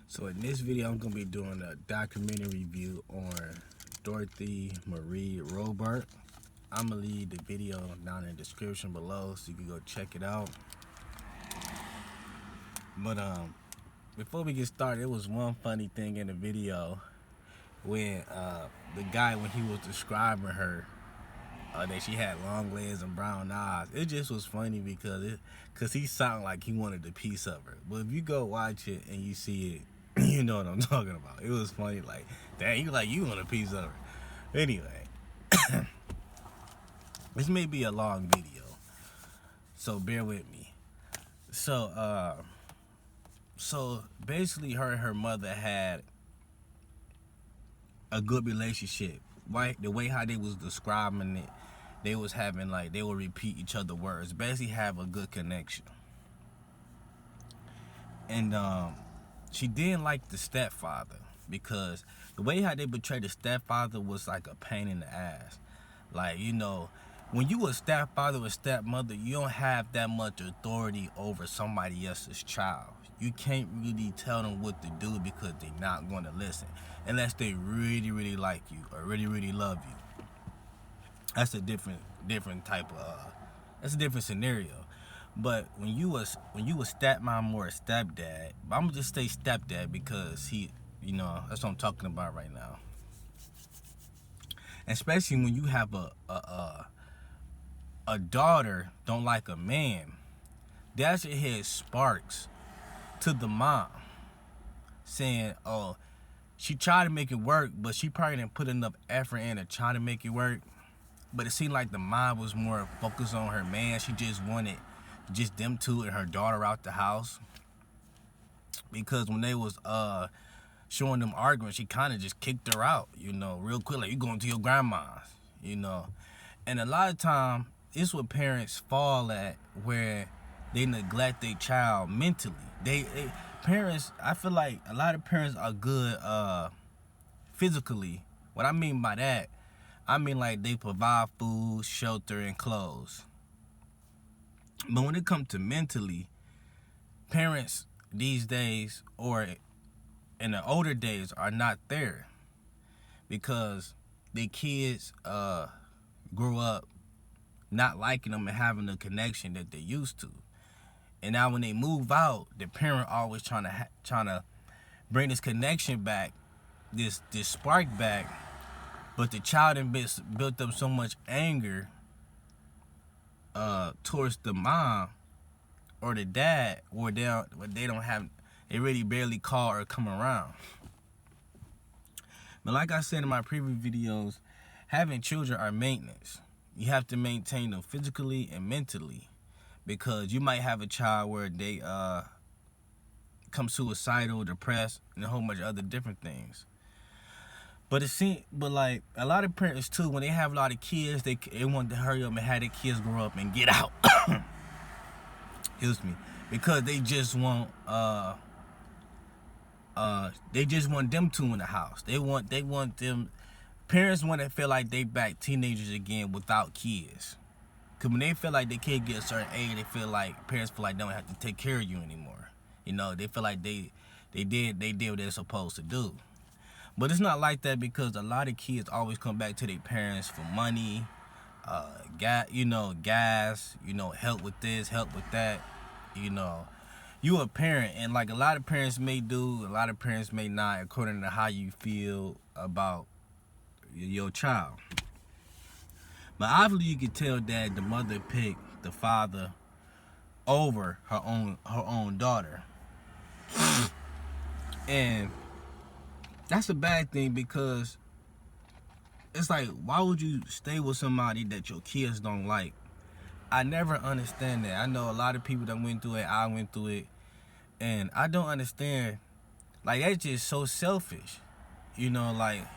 So in this video, I'm gonna be doing a documentary review on Dorothy Marie Robart. I'm gonna leave the video down in the description below so you can go check it out. But before we get started, it was one funny thing in the video when the guy, when he was describing her, that she had long legs and brown eyes. It just was funny because he sounded like he wanted a piece of her. But if you go watch it and you see it, you know what I'm talking about. It was funny, like, dang, you want a piece of her. Anyway, this may be a long video, so bear with me. So basically, her and her mother had a good relationship. Right, the way how they was describing it, they was having, like, they would repeat each other words, basically have a good connection. And she didn't like the stepfather because the way how they portrayed the stepfather was like a pain in the ass. Like, when you a stepfather or stepmother, you don't have that much authority over somebody else's child. You can't really tell them what to do because they're not going to listen unless they really, really like you or really, really love you. That's a different type of that's a different scenario. But when you a stepmom or a stepdad, but I'm gonna just say stepdad because that's what I'm talking about right now. Especially when you have a daughter don't like a man, that should hit sparks to the mom, saying, "Oh, she tried to make it work, but she probably didn't put enough effort in to try to make it work." But it seemed like the mom was more focused on her man. She just wanted just them two and her daughter out the house. Because when they was showing them arguing, she kind of just kicked her out, real quick. Like, you going to your grandma's, And a lot of time, it's what parents fall at, where they neglect their child mentally. Parents, I feel like a lot of parents are good physically. What I mean by that, I mean, like, they provide food, shelter, and clothes. But when it comes to mentally, parents these days, or in the older days, are not there because the kids grew up not liking them and having the connection that they used to. And now when they move out, the parent always trying to bring this connection back, this spark back. But the child built up so much anger towards the mom or the dad, where they really barely call or come around. But like I said in my previous videos, having children are maintenance. You have to maintain them physically and mentally, because you might have a child where they come suicidal, depressed, and a whole bunch of other different things. But like a lot of parents too, when they have a lot of kids, they want to hurry up and have their kids grow up and get out. Excuse me, because they just want them two in the house. They want them. Parents want to feel like they back teenagers again without kids. Cause when they feel like they can't get a certain age, parents feel like they don't have to take care of you anymore. They feel like they did what they're supposed to do. But it's not like that, because a lot of kids always come back to their parents for money, gas, help with this, help with that. You a parent, and like a lot of parents may do, a lot of parents may not, according to how you feel about your child. But obviously you can tell that the mother picked the father over her own daughter. And that's a bad thing, because it's like, why would you stay with somebody that your kids don't like? I never understand that. I know a lot of people that went through it. I went through it. And I don't understand. Like, that's just so selfish. Like,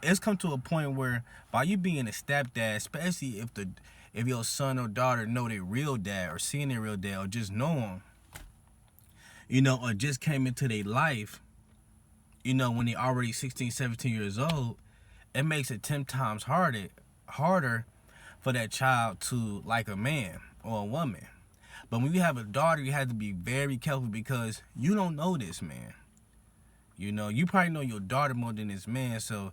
it's come to a point where by you being a stepdad, especially if your son or daughter know their real dad, or seeing their real dad, or just know him, or just came into their life, when they're already 16, 17 years old, it makes it 10 times harder for that child to like a man or a woman. But when you have a daughter, you have to be very careful, because you don't know this man. You know, you probably know your daughter more than this man, so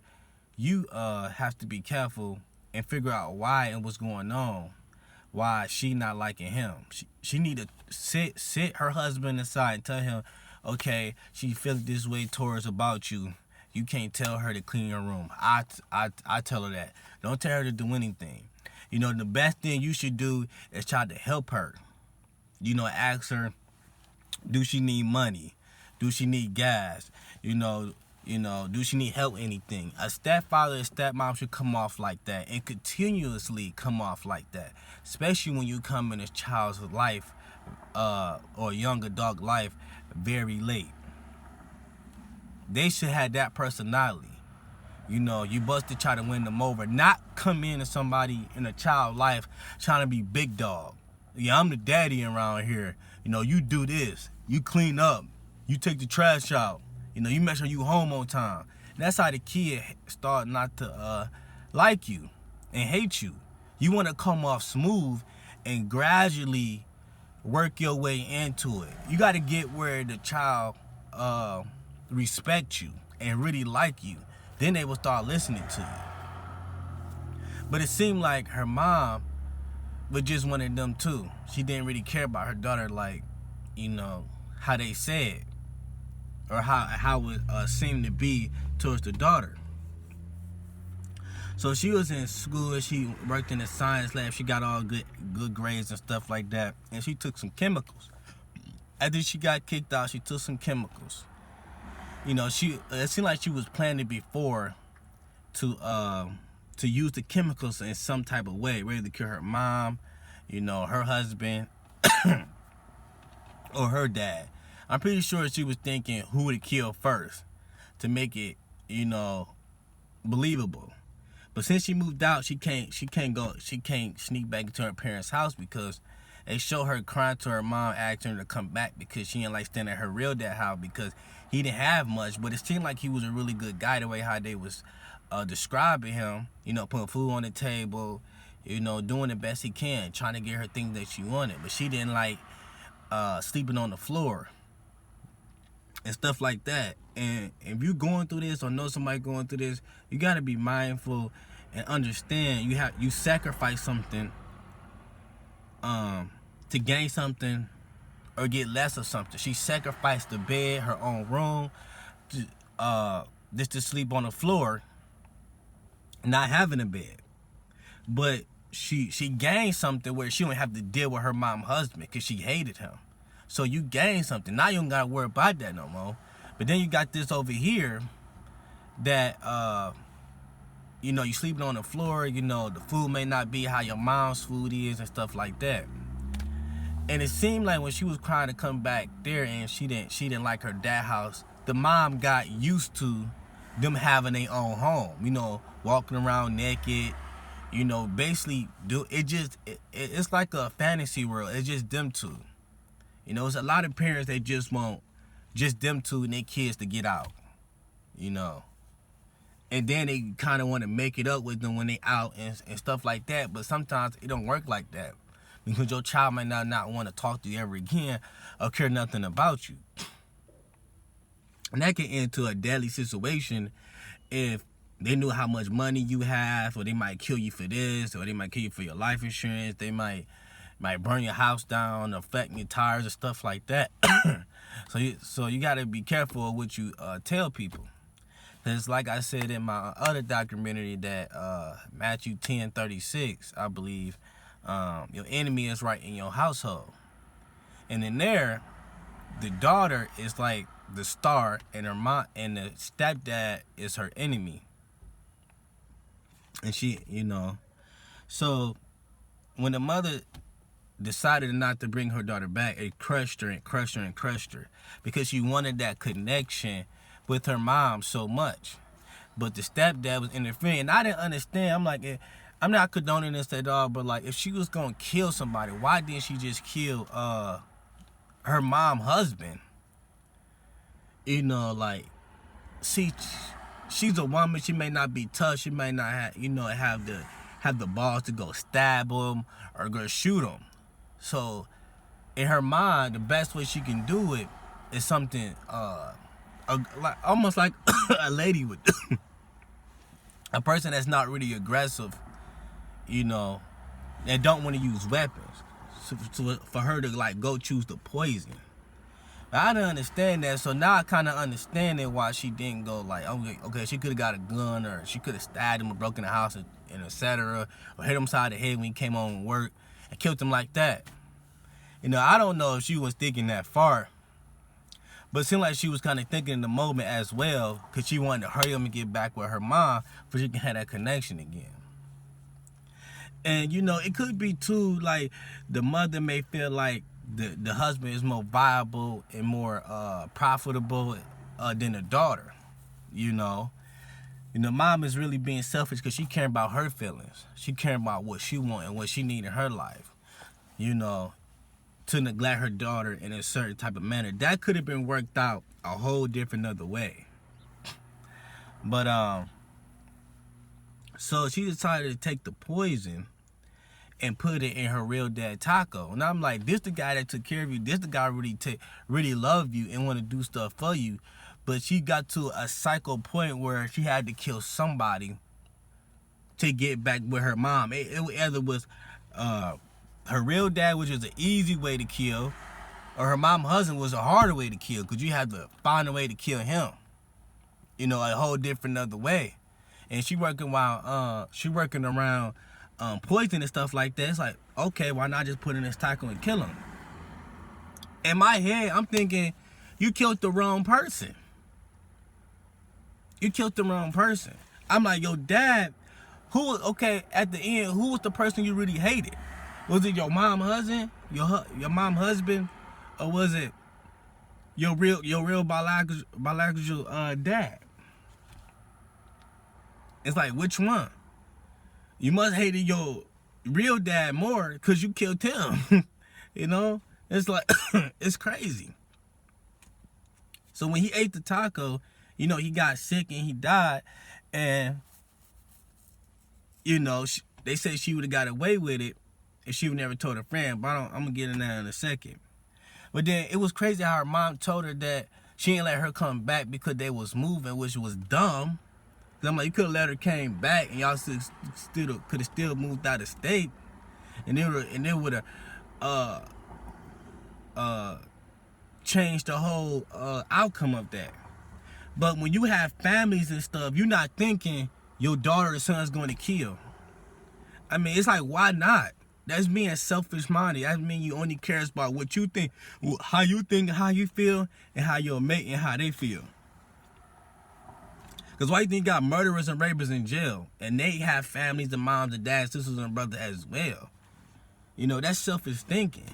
you have to be careful and figure out why and what's going on. Why she not liking him. She need to sit her husband aside and tell him, okay, she feels this way towards about you. You can't tell her to clean your room. I tell her that. Don't tell her to do anything. You know, the best thing you should do is try to help her. You know, ask her, do she need money? Do she need gas? You know, do she need help with anything? A stepfather and stepmom should come off like that and continuously come off like that. Especially when you come in a child's life or young adult life very late. They should have that personality. You know, you supposed to try to win them over. Not come into somebody in a child's life trying to be big dog. Yeah, I'm the daddy around here. You know, you do this. You clean up. You take the trash out. You know, you make sure you home on time. And that's how the kid start not to like you and hate you. You want to come off smooth and gradually work your way into it. You got to get where the child respect you and really like you. Then they will start listening to you. But it seemed like her mom was just one of them too. She didn't really care about her daughter like, you know, how they said. Or how it seemed to be towards the daughter. So she was in school. She worked in the science lab. She got all good grades and stuff like that. And she took some chemicals. After she got kicked out, she took some chemicals. You know, it seemed like she was planning before to use the chemicals in some type of way, ready to kill her mom, you know, her husband, or her dad. I'm pretty sure she was thinking who to kill first to make it, you know, believable. But since she moved out, she can't sneak back into her parents' house because they show her crying to her mom, asking her to come back because she didn't like staying at her real dad house because he didn't have much. But it seemed like he was a really good guy the way how they was describing him. You know, putting food on the table, you know, doing the best he can, trying to get her things that she wanted. But she didn't like sleeping on the floor and stuff like that. And if you're going through this or know somebody going through this, you got to be mindful and understand you sacrifice something to gain something or get less of something. She sacrificed the bed, her own room, just to sleep on the floor, not having a bed. But she gained something where she don't have to deal with her mom husband because she hated him. So you gain something. Now you don't got to worry about that no more. But then you got this over here that, you know, you sleeping on the floor. You know, the food may not be how your mom's food is and stuff like that. And it seemed like when she was trying to come back there and she didn't like her dad house, the mom got used to them having their own home. You know, walking around naked. You know, basically it's like a fantasy world. It's just them two. You know, it's a lot of parents that just want just them two and their kids to get out. You know. And then they kind of want to make it up with them when they out and stuff like that. But sometimes it don't work like that. Because your child might not want to talk to you ever again or care nothing about you. And that can end to a deadly situation if they knew how much money you have, or they might kill you for this, or they might kill you for your life insurance. They might burn your house down, affect your tires and stuff like that. So you got to be careful of what you tell people. Because like I said in my other documentary that Matthew 10:36, I believe, your enemy is right in your household. And in there, the daughter is like the star and her mom, and the stepdad is her enemy. And she, you know, so when the mother decided not to bring her daughter back, it crushed her and crushed her and crushed her because she wanted that connection with her mom so much. But the stepdad was interfering. And I didn't understand. I'm like, I'm not condoning this at all, but like, if she was gonna kill somebody, why didn't she just kill her mom husband? You know, like, see, she's a woman. She may not be tough. She may not have, you know, have the balls to go stab him or go shoot him. So in her mind, the best way she can do it is something like almost like a lady would do. A person that's not really aggressive, you know, and don't want to use weapons. So for her to like go choose the poison. I didn't understand that, so now I kind of understand it why she didn't go like, okay, she could have got a gun, or she could have stabbed him or broken the house and etc., or hit him side of the head when he came home from work and killed him like that. You know, I don't know if she was thinking that far, but it seemed like she was kind of thinking in the moment as well, because she wanted to hurry up and get back with her mom so she can have that connection again. And, you know, it could be, too, like, the mother may feel like the husband is more viable and more profitable than the daughter, you know. You know, mom is really being selfish because she caring about her feelings. She caring about what she wants and what she needs in her life, you know, to neglect her daughter in a certain type of manner. That could have been worked out a whole different other way. But, so she decided to take the poison and put it in her real dad taco. And I'm like, this the guy that took care of you. This the guy really loved you and want to do stuff for you. But she got to a psycho point where she had to kill somebody to get back with her mom. It either was her real dad, which was an easy way to kill, or her mom husband was a harder way to kill, because you had to find a way to kill him. You know, a whole different other way. And she working around poison and stuff like that. It's like, okay, why not just put in this taco and kill him? In my head, I'm thinking, you killed the wrong person. You killed the wrong person. I'm like, your dad, at the end, who was the person you really hated? Was it your mom husband, your mom husband, or was it your real biological dad? It's like, which one? You must hate your real dad more because you killed him. You know? It's like, it's crazy. So when he ate the taco, you know, he got sick and he died. And, you know, they said she would have got away with it if she would never told her friend. But I'm going to get in that in a second. But then it was crazy how her mom told her that she didn't let her come back because they was moving, which was dumb. I'm like, you could have let her came back and y'all could have still moved out of state, and it would have changed the whole outcome of that. But when you have families and stuff, you're not thinking your daughter or son's going to kill. I mean, it's like, why not? That's being selfish minded. That means you only cares about what you think, how you feel, and how your mate and how they feel. Because why you think you got murderers and rapists in jail? And they have families and moms and dads, sisters and brothers as well. You know, that's selfish thinking.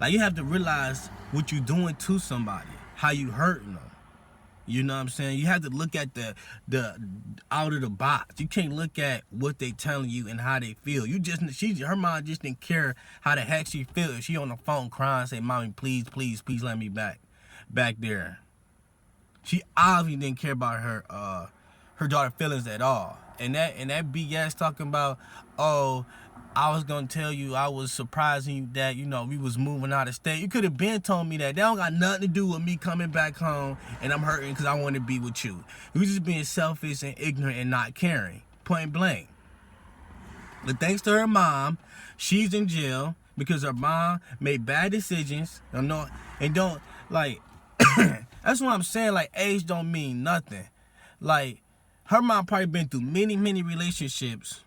Like, you have to realize what you're doing to somebody, how you hurting them. You know what I'm saying? You have to look at the out of the box. You can't look at what they telling you and how they feel. Her mom just didn't care how the heck she feel. If she on the phone crying, say, "Mommy, please let me back there." She obviously didn't care about her daughter's feelings at all. And that BS talking about, oh, I was gonna tell you I was surprising you that, you know, we was moving out of state. You could have been told me that. That don't got nothing to do with me coming back home and I'm hurting because I want to be with you. You just being selfish and ignorant and not caring. Point blank. But thanks to her mom, she's in jail because her mom made bad decisions. That's what I'm saying. Like, age don't mean nothing. Like, her mom probably been through many relationships.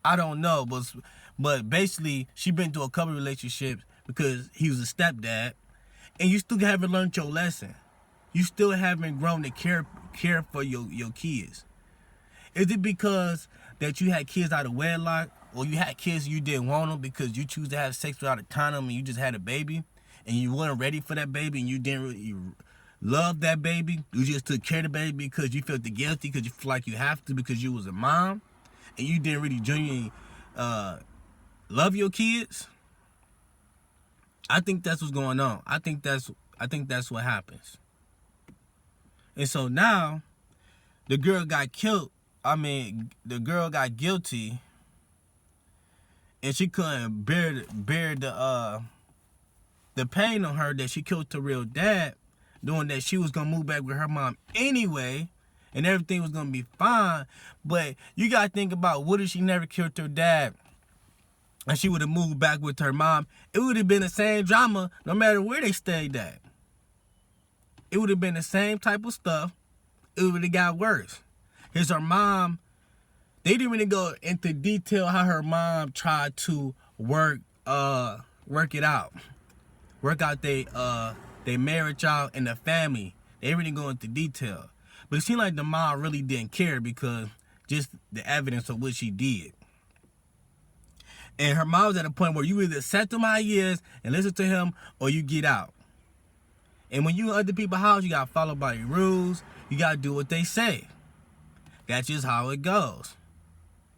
I don't know, but basically she been through a couple relationships because he was a stepdad, and you still haven't learned your lesson. You still haven't grown to care for your kids. Is it because that you had kids out of wedlock, or you had kids you didn't want them because you choose to have sex without a condom and you just had a baby, and you weren't ready for that baby and you didn't really love that baby? You just took care of the baby because you felt guilty because you feel like you have to because you was a mom, and you didn't really genuinely love your kids? I think that's what's going on. I think that's what happens. And so now the girl got killed. The girl got guilty, and she couldn't bear the pain on her that she killed her real dad knowing that she was gonna move back with her mom anyway, and everything was gonna be fine. But you gotta think about, what if she never killed her dad and she would have moved back with her mom? It would have been the same drama no matter where they stayed at. It would have been the same type of stuff. It would have got worse. Here's her mom. They didn't really go into detail how her mom tried to work it out. Work out their marriage out and the family. They didn't really go into detail. But it seemed like the mom really didn't care, because just the evidence of what she did. And her mom was at a point where you either accept him how he is and listen to him, or you get out. And when you in other people's house, you got to follow by the rules. You got to do what they say. That's just how it goes.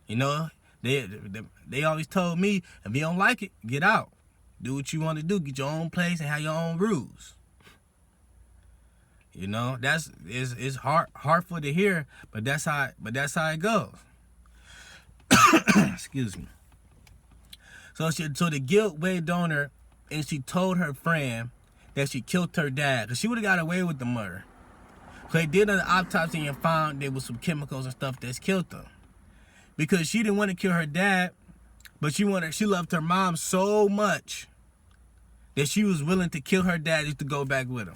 You know, they always told me, if you don't like it, get out. Do what you want to do. Get your own place and have your own rules. You know, it's hurtful to hear, but that's how it goes. Excuse me. So the guilt weighed on her, and she told her friend that she killed her dad, because she would have got away with the murder. So they did an autopsy and found there was some chemicals and stuff that's killed them. Because she didn't want to kill her dad, but she loved her mom so much that she was willing to kill her dad just to go back with him.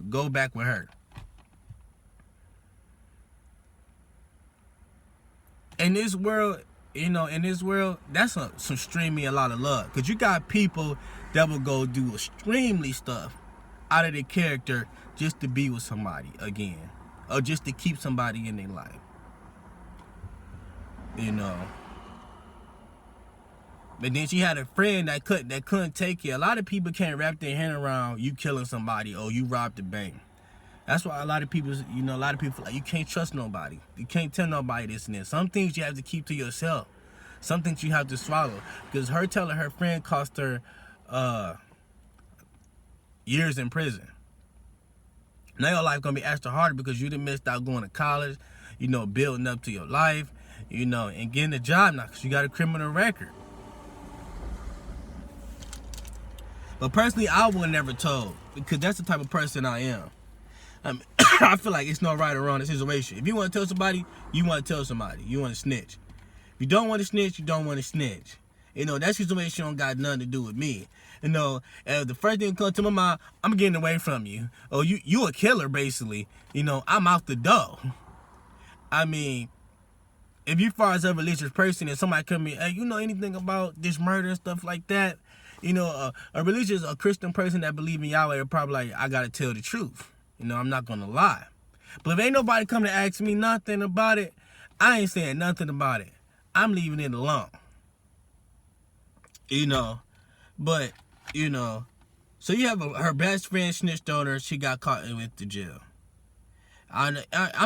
Go back with her. In this world, that's some extremely a lot of love. Because you got people that will go do extremely stuff out of their character just to be with somebody again. Or just to keep somebody in their life. You know. But then she had a friend that couldn't take it. A lot of people can't wrap their hand around you killing somebody or you robbed the bank. That's why a lot of people like, you can't trust nobody. You can't tell nobody this and this. Some things you have to keep to yourself. Some things you have to swallow. Because her telling her friend cost her years in prison. Now your life gonna be extra harder because you done missed out going to college, building up to your life, and getting a job now because you got a criminal record. But personally, I would never told, because that's the type of person I am. I feel like it's no right or wrong in the situation. If you want to tell somebody, you want to tell somebody. You want to snitch. If you don't want to snitch, you don't want to snitch. That situation don't got nothing to do with me. The first thing that comes to my mind, I'm getting away from you. Oh, you a killer, basically. I'm out the door. I mean, if you far as a religious person and somebody come in, hey, you know anything about this murder and stuff like that? A religious or Christian person that believe in Yahweh are probably like, I gotta tell the truth. I'm not gonna lie. But if ain't nobody come to ask me nothing about it, I ain't saying nothing about it. I'm leaving it alone. But, so you have her best friend snitched on her. She got caught and went to jail. I'm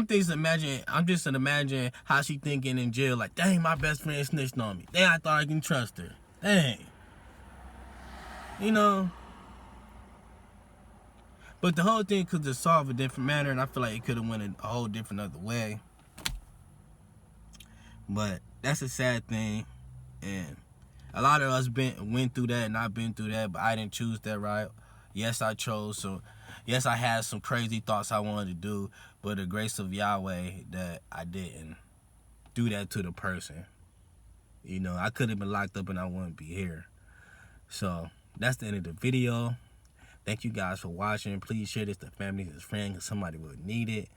just imagining how she thinking in jail, like, dang, my best friend snitched on me. Dang, I thought I can trust her. Dang. But the whole thing could have solved a different manner, and I feel like it could have went a whole different other way. But that's a sad thing, and a lot of us went through that, and I've been through that, but I didn't choose that route. Yes, I chose. So, yes, I had some crazy thoughts I wanted to do, but the grace of Yahweh that I didn't do that to the person. I could have been locked up and I wouldn't be here. So, that's the end of the video. Thank you guys for watching. Please share this to family and friends because somebody will need it.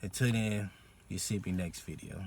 Until then, you'll see me next video.